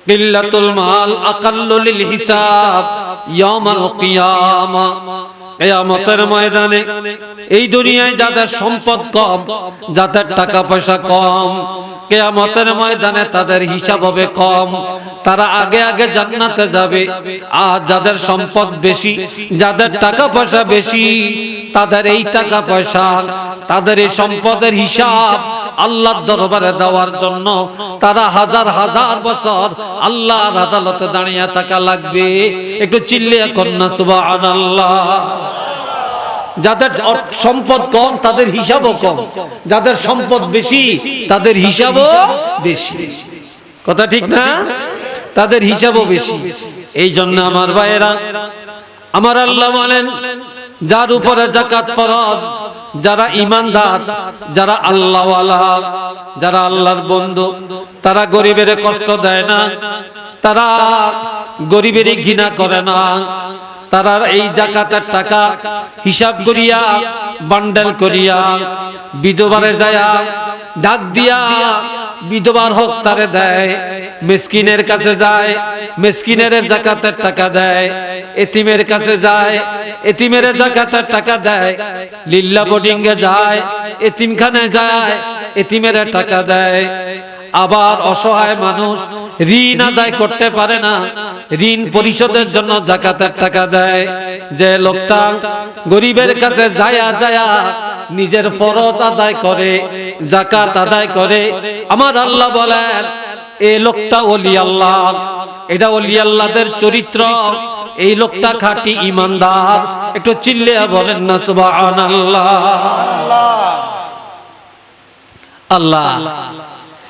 কিল্লাতুল মাল আকাল্লু লিল হিসাব ইয়াউমাল কিয়ামা। কিয়ামতের ময়দানে এই দুনিয়ায় যাদের সম্পদ কম, যাদের টাকা পয়সা কম, কিয়ামতের ময়দানে তাদের হিসাব হবে কম, তারা আগে আগে জান্নাতে যাবে। আর যাদের সম্পদ বেশি, যাদের টাকা পয়সা বেশি, তাদের এই টাকা পয়সা, তাদের এই সম্পদের হিসাব আল্লাহর দরবারে দেওয়ার জন্য তারা হাজার হাজার বছর আল্লাহর আদালতে দাঁড়িয়ে থাকা লাগবে। একটু চিল্লিয়ে কন্যা সুবহানাল্লাহ। যাদের সম্পদ কম তাদের হিসাবও কম, যাদের সম্পদ বেশি তাদের হিসাবও বেশি। কথা ঠিক না? তাদের হিসাবও বেশি। এই জন্য আমার ভাইয়েরা, আমার আল্লাহ বলেন, যার উপরে যাকাত ফরজ, যারা ঈমানদার, যারা আল্লাহওয়ালা, যারা আল্লাহর বন্ধু, তারা গরিবের কষ্ট দেয় না, তারা গরিবের ঘৃণা করে না, তারা এই যাকাতের টাকা হিসাব করিয়া বান্ডেল করিয়া বিধবারে যায়া ডাক দিয়া বিধবার হক তারে দেয়, মিসকিনের কাছে যায়, মিসকিনের যাকাতের টাকা দেয়, এতিমের কাছে যায়, এতিমের যাকাতের টাকা দেয়, লিল্লা বোর্ডিং এ যায়, এতিমখানে যায়, এতিমের টাকা দেয়। আবার অসহায় মানুষ ঋণ আদায় করতে পারে না, ঋণ পরিশোধের জন্য যাকাতের টাকা দেয়। যে লোকটা গরিবের কাছে যায়া যায়া নিজের ফরজ আদায় করে, যাকাত আদায় করে, আমার আল্লাহ বলেন এই লোকটা ওলি আল্লাহ। এটা ওলি আল্লাহদের চরিত্র। এই লোকটা খাঁটি ঈমানদার। একটু চিল্লিয়ে বলেন না সুবহানাল্লাহ। আল্লাহ